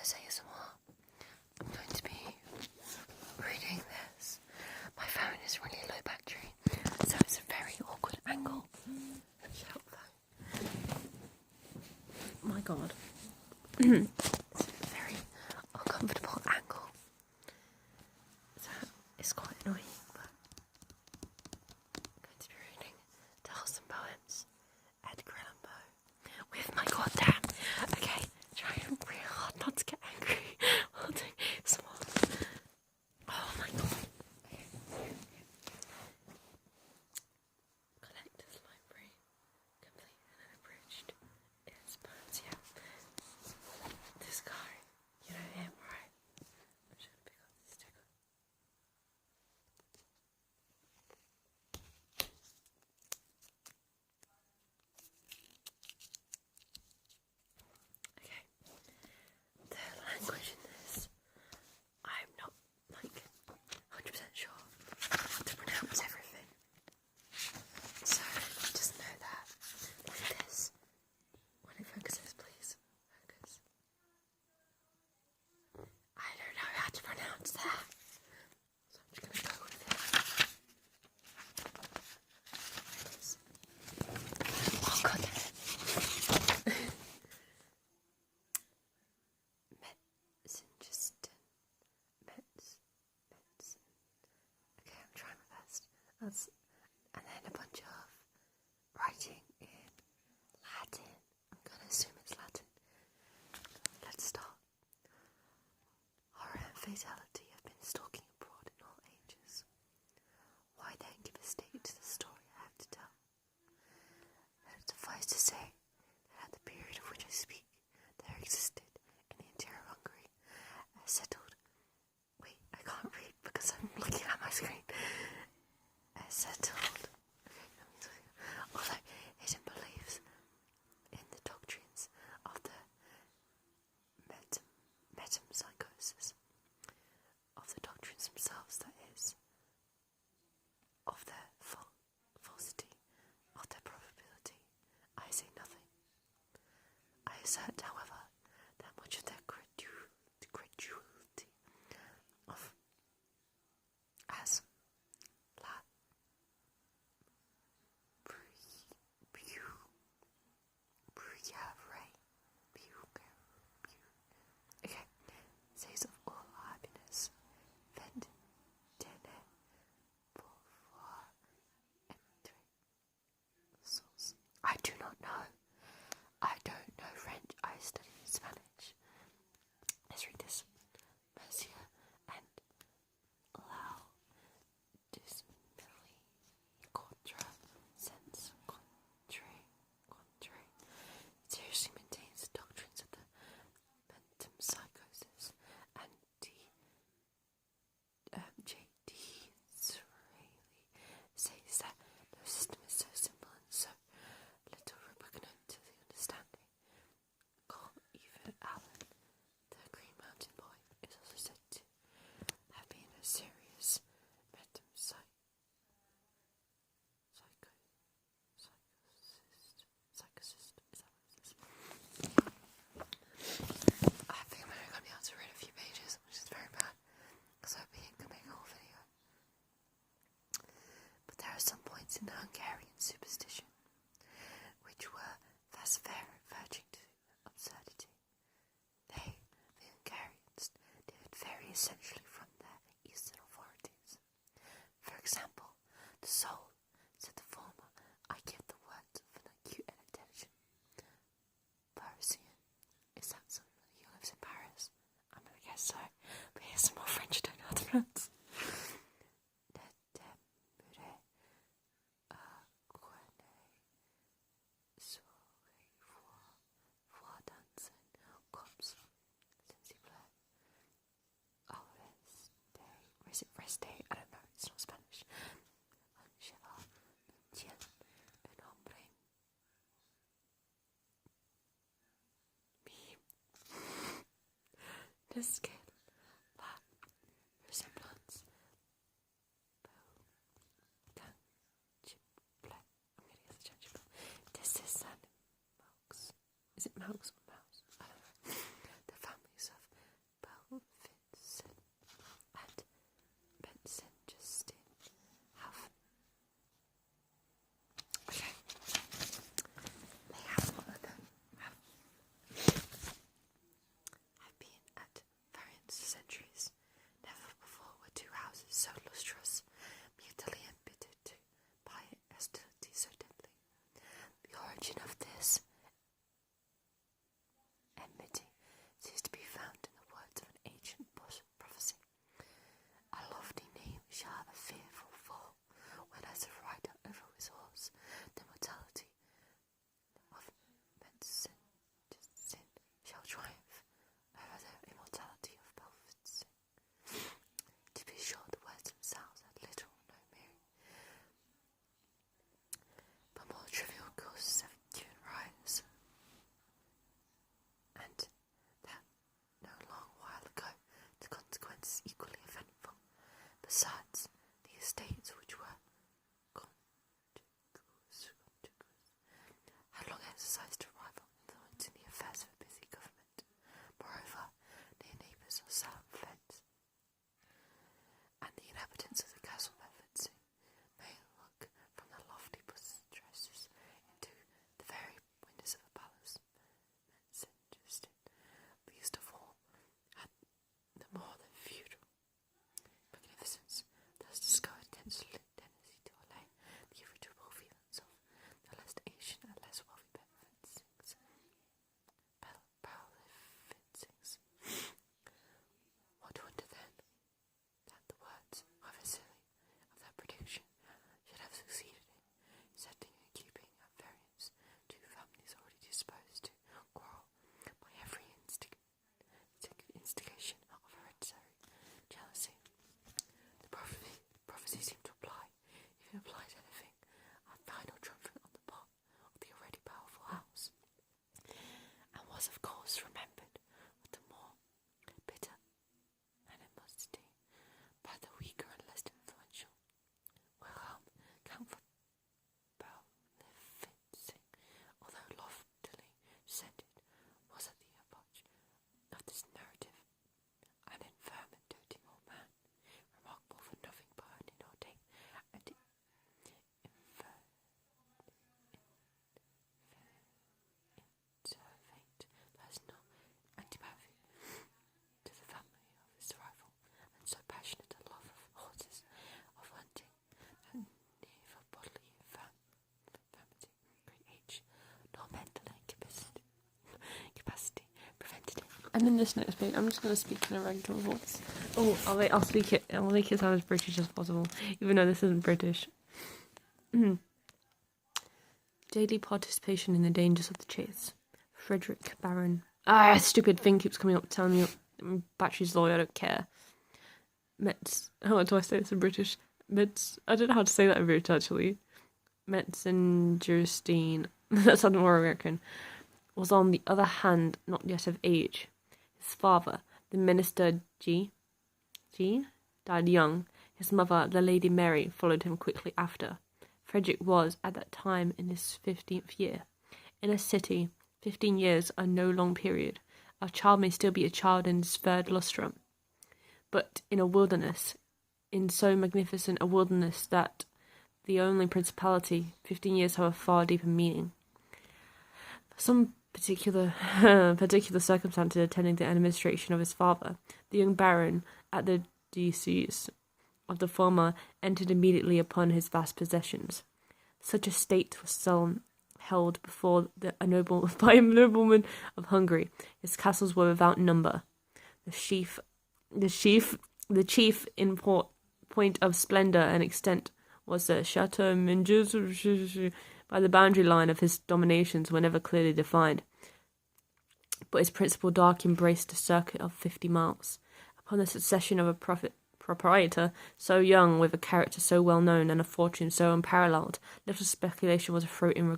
Poe's ASMR. I'm going to be reading this. My phone is really low battery, so it's a very awkward angle. My God. It's a very uncomfortable angle. So it's quite annoying, but I'm going to be reading Tales and Poems, Edgar Allan Poe, with my goddamn. Okay, trying real hard not to get angry while doing some more. Oh my God. Collector's Library, complete and unabridged. It's poems, yeah. This guy, you know him, right? I'm just gonna pick up this sticker. Okay. The language in this, I'm not like 100% sure how to pronounce everything. So just know that, like this, when it focuses, please focus. I don't know how to pronounce that, so I'm just gonna go with it. It is. Oh God. Medicine. Okay, I'm trying my best. And then a bunch of writing in Latin. I'm gonna assume it's Latin. Let's start. Horror and fatality have been stalking abroad in all ages. Why then give a state to the story I have to tell? Let it suffice to say that at the period of which I speak, there existed in the interior of Hungary a settled. Wait, I can't read because I'm looking at my screen. A settled. Although hidden beliefs in the doctrines of the metempsychosis, of the doctrines themselves, that is, of their falsity, of their probability, I say nothing. I assert, however, that much of their credulity of as la okay, says of all happiness, vent tene pouvoir entre souls. I do not know. I don't know French. I studied Spanish. Let's read this. Monsieur and Lau dismally contra sense contrary seriously maintains the doctrines of the metempsychosis and J.D. Disraeli says that no system is so simple and so little repugnant to the understanding. Edgar Allan, the Green Mountain Boy, is also said to have been a serious psychosist. Is that what it is? I think I'm only going to be able to read a few pages, which is very bad, because I hope he can make a whole video. But there are some points in the Hungarian superstition which were thus verging to absurdity. They, the Hungarians, differed very essentially from their Eastern authorities. For example, the soul, said the former, I give the words of an acute and intelligent Parisian. Is that somebody who lives in Paris? I'm going to guess so, but here's some more French I don't know how to pronounce. Is it reste? I don't know, it's not Spanish. Desquel la resemblance tangible. I'm going to guess tangible. This is Mouse. Is it Mouse or Mouse? I don't know. The families of And in this next bit, I'm just going to speak in a regular voice. Oh, I'll make it sound as British as possible, even though this isn't British. Daily participation in the dangers of the chase. Frederick Baron. Stupid thing keeps coming up telling me battery's low, I don't care. Metz. How do I say this in British? Metz. I don't know how to say that in British, actually. Metzengerstein. That sounded more American. Was on the other hand not yet of age. His father, the minister G, died young. His mother, the Lady Mary, followed him quickly after. Frederick was, at that time, in his 15th year. In a city, 15 years are no long period. A child may still be a child in his third lustrum. But in a wilderness, in so magnificent a wilderness that the only principality, 15 years have a far deeper meaning. Some particular circumstances attending the administration of his father, the young baron, at the decease of the former, entered immediately upon his vast possessions. Such a state was seldom held before by a nobleman of Hungary. His castles were without number. The chief in point of splendour and extent was the Chateau Minges, by the boundary line of his dominations were never clearly defined. But his principal dark embraced a circuit of 50 miles. Upon the succession of a proprietor so young, with a character so well known, and a fortune so unparalleled, little speculation was afloat in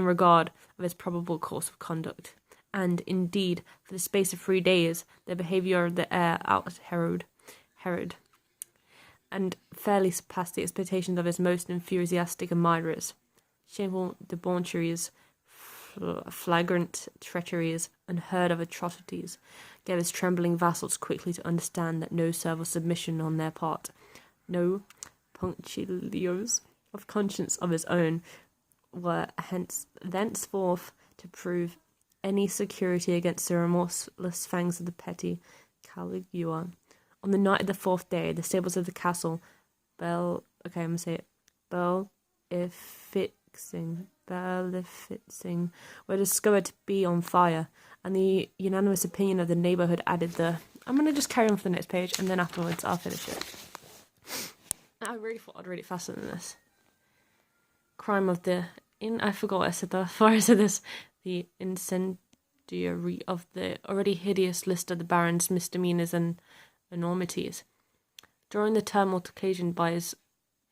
regard of his probable course of conduct. And, indeed, for the space of 3 days, the behaviour of the heir out Herod, and fairly surpassed the expectations of his most enthusiastic admirers. Shameful debaucheries, flagrant treacheries, unheard of atrocities, gave his trembling vassals quickly to understand that no servile submission on their part, no punctilios of conscience of his own, were thenceforth to prove any security against the remorseless fangs of the petty Caligula. On the night of the 4th day, the stables of the castle Bellefitzing were discovered to be on fire, and the unanimous opinion of the neighbourhood added the... I'm going to just carry on for the next page, and then afterwards I'll finish it. I really thought I'd read it faster than this. Crime of the... I forgot what I said before I said this. The incendiary of the already hideous list of the baron's misdemeanours and enormities. During the tumult occasioned by his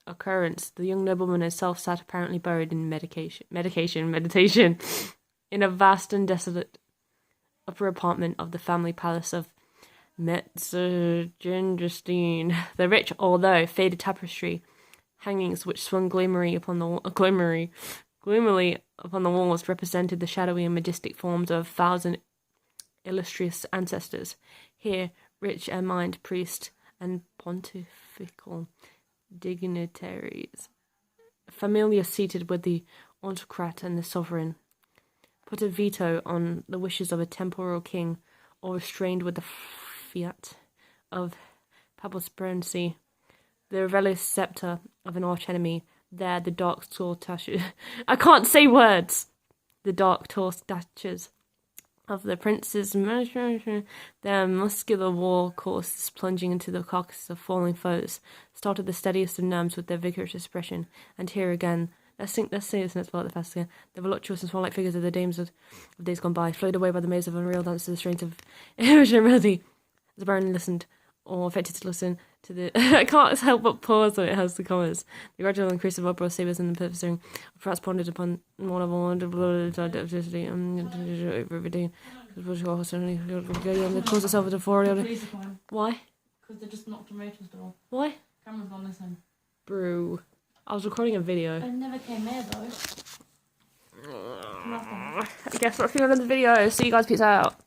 occurrence, the young nobleman himself sat apparently buried in meditation, in a vast and desolate upper apartment of the family palace of Metzengerstein. The rich, although faded tapestry hangings which swung gloomily upon the walls represented the shadowy and majestic forms of 1,000 illustrious ancestors. Here, rich ermined priests and pontifical dignitaries, familiar seated with the autocrat and the sovereign, put a veto on the wishes of a temporal king, or restrained with the fiat of papal supremacy the rebellious sceptre of an arch enemy. There the dark tall statues I can't say words. The dark tall statues of the princes, their muscular war courses plunging into the carcasses of falling foes, started the steadiest of nerves with their vigorous expression. And here again, let's say this next part the fast again. The voluptuous and swan-like figures of the dames of days gone by floated away by the maze of unreal dance to the strains of original melody. As the baron listened, or affected to listen to the... I can't help but pause when it has the commas. The gradual increase of opera sabres and the purposing perhaps pondered upon one of all the diversity everything. The cause itself of the four. Why? Because they just knocked on Rachel's door. Why? Camera's not listening. Brew. I was recording a video. I never came here though. I guess that's the end of the video. See you guys. Peace out.